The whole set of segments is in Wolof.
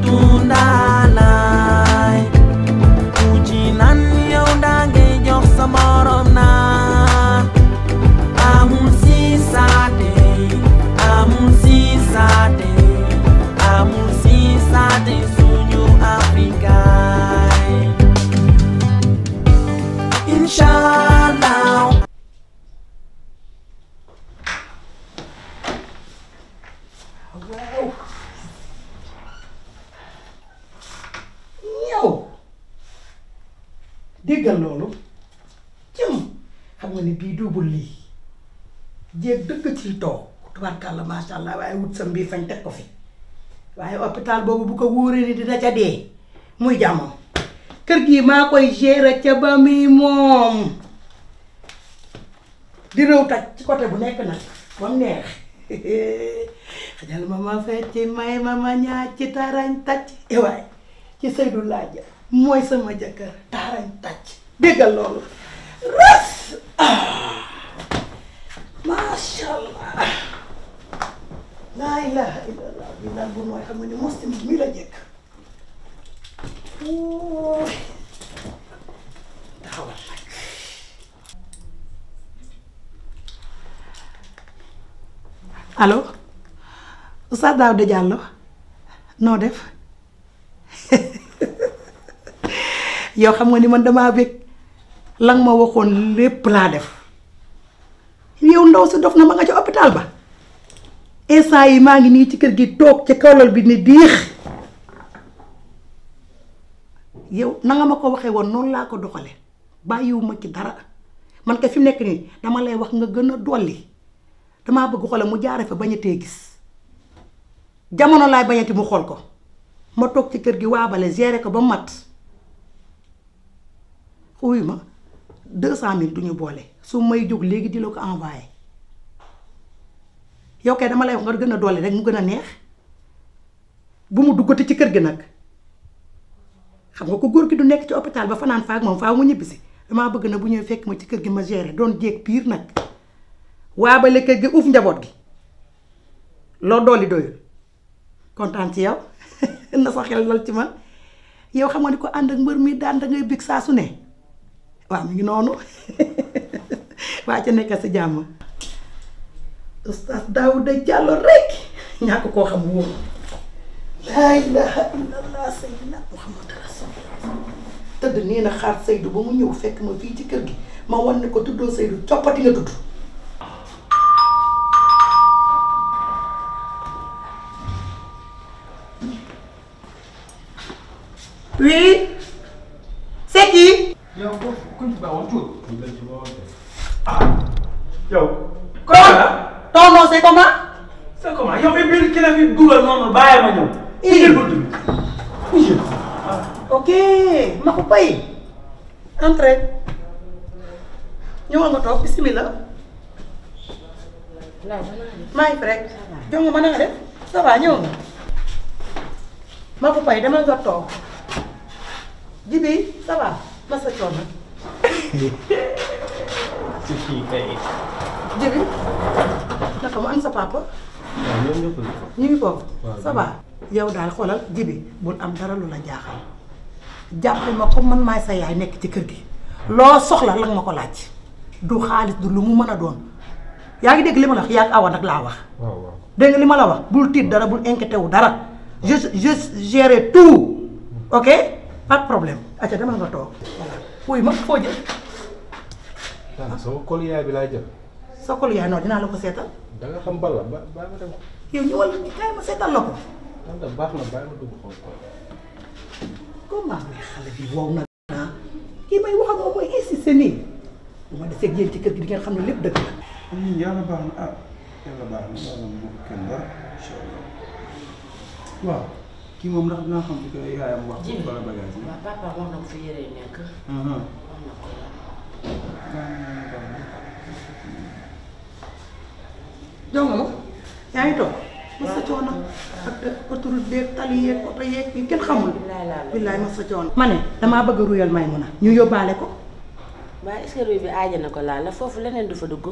tundalay ujinan yow dange jox sa morom naan amul sisaate suñu Afrikaay inshallah. déggal loolu jëm xam nga ni bii duubul lii jéeg dëgg ci toog tubaarkàlla macha allah waaye wut sa mbii fañ teg ko fi waaye hôpital boobu bu ko wóoree ni dina ca dee muy jàmmam kër gi maa koy gérer ca ba muy moom di réew taj ci côté bu nekk nag ba mu neex xajal ma fecc may ma ñaar ci tarañ tàcc waay ci Seydou Laaja mooy sama jëkkër taarañ tàcc déggal loolu ras masha allah laa ilaha illallah bi daal bu nooy xam nga ni muslim mi la jëkk taxawal nag allo Oustaz Daouda Diallo noo def yow xam nga ni man damaa bëgg lan ma waxoon lépp laa def yow ndaw si dof na ma nga ci hôpital ba instant yi maa ngi nii ci kër gi toog ci kawlal bi ni diix yow na nga ma ko waxee woon noonu laa ko doxale bàyyiwuma ci dara man kay fi mu nekk nii dama lay wax nga gën a dolli damaa bëgg xoole mu jaare fa bañatee gis jamono laay bañati mu xool ko ma toog ci kër gi waabale gérer ko ba mat xuy ma 200 000 du ñu boole su may jóg léegi di la ko envoyé yow kay dama lay wax nga gën a dolli rek mu gën a neex bu mu duggati ci kër gi nag xam nga ko góor gi du nekk ci hôpital ba fanaan faak moom faaw mu ñibbisi damaa bëgg na bu ñëwee fekk ma ci kër gi ma gérer doon jéeg piir nag waabale kër gi uuf njaboot gi loo dolli doyul kontaan ci yow na sa xel lal ci man yow xam nga ni ko ànd ak mbër mi daan da ngay bég saa su ne waaw mi ngi noonu waa ca nekk si jàmm Oustaz Daouda Diallo rek ñàkk koo xam wóor laa ilaha illallah sayyidina Muhammad rasulullah tëdd nii na xaar Seydou ba mu ñëw fekk ma fii ci kër gi ma wan ne ko tuddoo Seydou coppati nga tudd oui c'est qui yow ku ñu baaxoon tuut. yow. comment la. ton nom c'est comment. c'est comment yow mi biir ki la fi dugal noonu bàyyi ma ñëw. ok ma ko pay. entrez. ñëwal nga toog bismillah. maa ngi fi rek. jox nga mën nga def. ça va ñëw nga. ma ko pay demal nga toog. Jibi ça va. masa coono. ci kii kay. Jibi naka mu am sa papa. waaw ñoom ñëpp ñu ngi foofu. ça va yow daal xoolal Jibi bul am dara lu la jaaxal jàppale ma comme man maay sa yaay nekk ci kër gi loo soxla la nga ma ko laaj du xaalis du lu mu mën a doon yaa ngi dégg li ma la wax yaa ngi awa nag laa wax. waaw waaw dégg nga li ma la wax bul tiit dara bul inquiété wu dara je gère tout ok pas de problème. acca demal nga toog voilà wuy ma foo jël. ah sama kol yaay bi laa jël. sa kol yaay noonu dinaa la ko seetal. da nga xam bala ba bàyyi ma dem. yow ñëwal kaay ma seetal la ko. baax na bàyyi ma dugg xool ko. comment mooy xale bi wow na ah kii may wax ak moom mooy insisté nii bu ma desee yéen ci kër gi di ngeen xam ne lépp dëgg la. yàlla baax na ah yàlla baax na yàlla moom kenn dara incha allah waaw kii moom ndax dinaa xam ci yaayam wax. Jibi bala bagage yi. waaw papa wax na ko fi yére yi nekk. wax na ko jox nga ma yaa ngi toog ma sa coono ak autoroute beeg tali yeeg oto yeeg yi kenn xamul. billaay ma sa coono. ma ne damaa bëgg a ruyal Maymuna ñu yóbbaale ko. waaye est-ce que ruy bi aaja na ko laal la foofu leneen du fa dugg.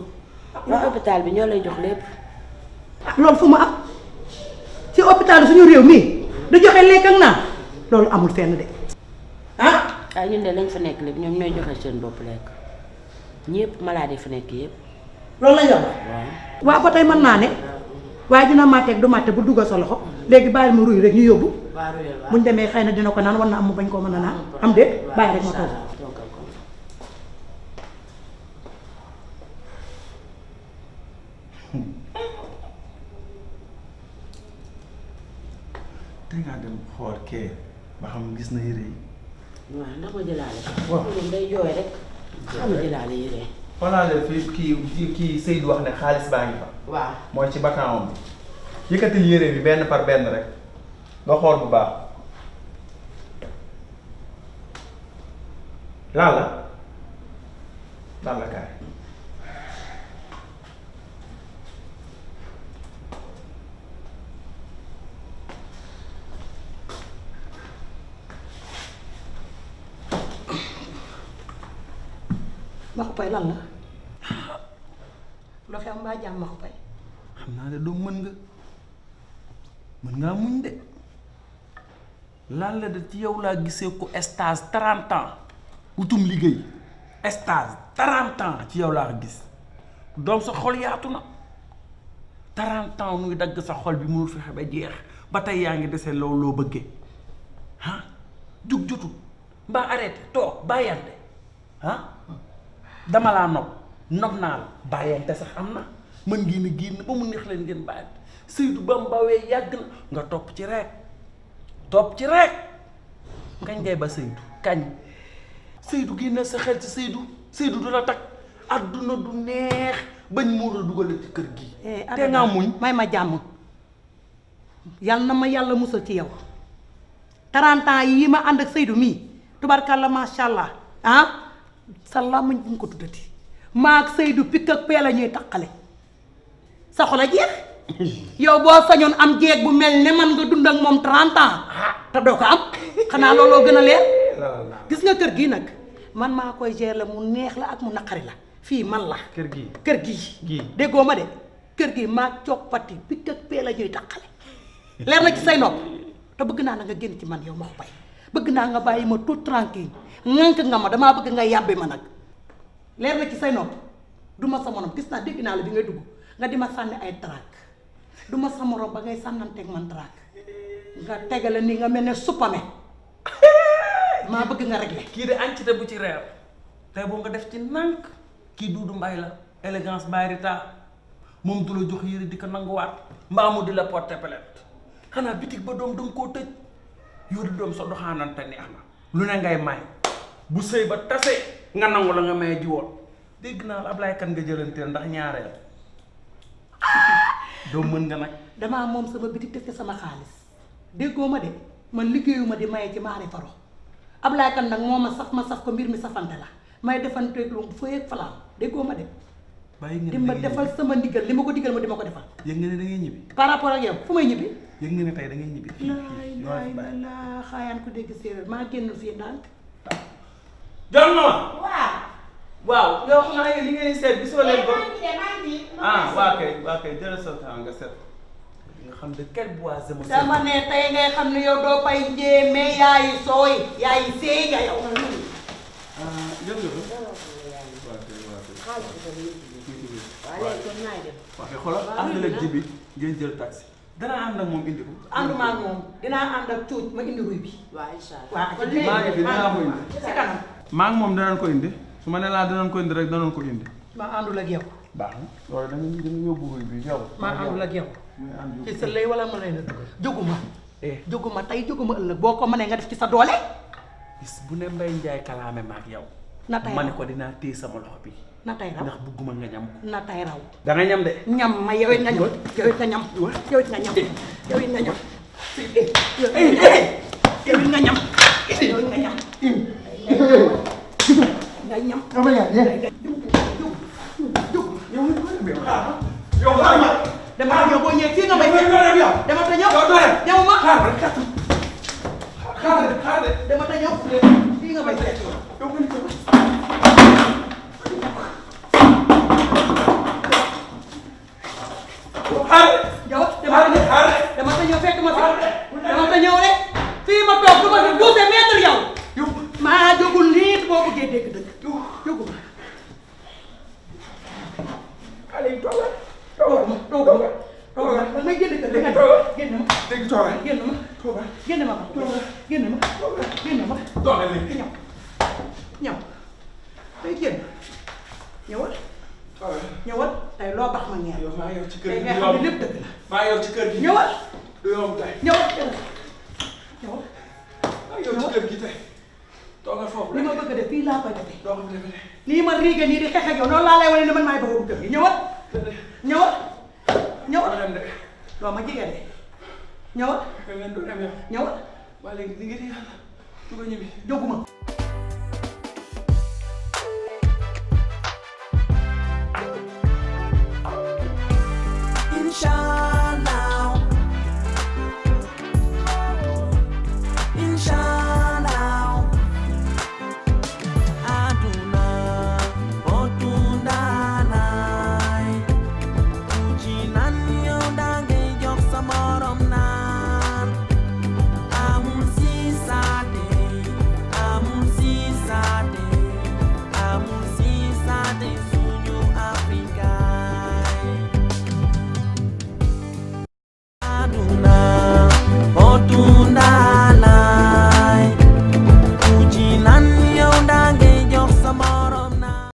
waa hôpital bi ñoo lay jox lépp. ah loolu fu mu am ci hôpital suñu réew mii du joxe lekk ak naan loolu amul fenn de ah ñun de lañ fa nekk lépp ñoom ñooy joxe seen bopp lekk ñëpp malade yi fa nekk yëpp. loolu la ñu wax. waaw ba tey mën naa ne waaye dina màtteeg du màtte bu duggal sa loxo léegi bàyyi ma ruy rek ñu yóbbu. buñ demee xëy na dina ko naan war na am mu bañ koo mën a naan am de bàyyi rek ma toog. te ngaa dem xool kee ba xam gis na yére yi. waaw ndax ma jëlaale. waaw moom day jooy rek. xam nga jëlaale yére. xoolaale fii kii Seydou wax ne xaalis baa ngi fa. waaw mooy ci bakkanam bi. yëkkatil yére bi benn par benn rek nga xool bu baax. lan la kaay. Maxu Pay lan la loo xew mbaa jàmm Maxu Pay. xam naa ne doo mën ngaa muñ de lan la de ci yow laa gisee ko stage 30 ans wutum liggéey stage 30 ans ci yow laa ko gis doom sa xol yaatu na 30 ans nuy dagg sa xol bi mënul fexe ba jeex ba tey yaa ngi dese loolu loo bëggee ah jug jotul mbaa arrêté toog bàyyante ah dama laa nopp naa la bàyyante sax am na mën ngeen a génn ba mu neex leen ngeen bàyyante Seydou ba mu bawee yàgg na nga topp ci rek kañ ngay ba Seydou kañ Seydou génne sa xel ci Seydou du la takk adduna du neex bañ muur la dugal ci kër gi te nga muñ may ma jàmm yal na ma yàlla musal ci yow 30 ans yi ma ànd ak Seydou mii tubarkalla macha allah sa làmmiñ bu mu ko tuddati maa ak Seydou pikk ak pee la ñuy taqale sa xol a jeex yow boo sañoon am jeeg bu mel ne man nga dund ak moom 30 ans te doo ko am xanaa looloo gën a leer gis nga kër gii nag man maa koy gérer mu neex la ak mu naqari la fii man la kër gii déggoo ma de kër gii maa coppati pikk ak pee la ñuy taqale leer na ci say nopp te bëgg naa na nga génn ci man yow Maxu Pay bëgg naa nga bàyyi ma tout tranquille ŋànk nga ma damaa bëgg nga yàbbi ma nag leer na ci say nopp du ma sa morom gis naa dégg naa la bi ngay dugg nga di ma sànni ay traak du ma sa morom ba ngay sànnanteeg man traak nga tegale ni nga mel ne suppame maa bëgg nga régler. kii de ancité bu ci reer tey boo nga def ci nànk kii Duudu Mbay la élégance bayrita moom du la jox yére di ko nanguwaat mbaa mu di la porter plainte xanaa bitig ba doom danga koo tëj yow di doom sa doxaanante neex na lu ne ngay may bu sëy ba tase nga nangu la nga may jiwoon dégg naa la Ablaye kan nga jëlanteel ndax ñaareel doo mën nga nag damaa moom sama bitig def ci sama xaalis déggoo ma de man liggéeyuma di maye ci maari faro Ablaye kan nag moo ma saf ko mbir mi safante la may defanteeg lu fooy ak falaam déggoo ma de bàyyi ngeen di ma defal sama ndigal li ma ko digal ma di ma ko defal yëg nga ne da ngay ñibbi par rapport ak yow fu may ñibbi yëg nga ne tey da ngay ñibbi la xaayaan ko dégg séeréer maa génn fii ndànk jot na waaw yow xam naa li ngeen seet gisoo leen ko waa kay jëlal sa temps nga seet nga xam de quel bois je me sers dama ne tey ngay xam ne yow doo fay njéeme yaayi sooy yaayi seey nga yow jël nga ko xoolal ànd ak jibi ngeen jël taxi danaa ànd ak moom indi ko ànduma ak moom dinaa ànd ak cuuj ma indi ruy bi waaw incha allah waaw maa ngi fi dinaa ko indi si kanam maa ngi moom danañ ko indi su ma ne laa danañ ko indi rek danañ ko indi ma àndul ak yow baax na loolu da nga yóbbu ruy bi yow ma àndul ak yow ci sa lay wala ma lay na jóguma tey jóguma ëllëg boo ko mënee nga def ci sa doole bis bu ne Mbay Njaay kalaame maag yow na tey ma ne ko dinaa téye sama loxo bi na tey raw ndax bugguma nga ñam ko na tey raw da nga ñam de ñam ma yow it nga ñam yow it nga ñam yow it nga ñam yow it nga ñam yow it nga ñam yow it nga ñam ngay ñam dama ñëw boo ñëwee fii nga may dama ta ñëw ñëw ma dama ta ñëw fii nga may yow dama ta ñëw fekk ma fi dama ta ñëw rek génn ma. léegi toogal. génn ma. toogal. génn ma ba. génn ma. génn ma. toogal léegi. ñëw day génn ñëwal. ñëwal tey loo bax ma ñeent. yow maa yor ci kër tey gi nga xam ne lépp dëgg la. maa yor ci kër gi. ñëwal. du yomb tey. ñëwal ñëwal. maa yor ci kër gi tey. toogal foofu li ma bëgg a def fii laa koy defee. doo ko defee. nii ma riigee nii di xeex ak yow noonu laa lay wane ne man maay bëgg kër gi ñëwal. ñëwal. ñëwal doo ma jigéen de ñëwal. ñëwal. waa léegi di ngeen yàlla du ko ñibbi. jóguma.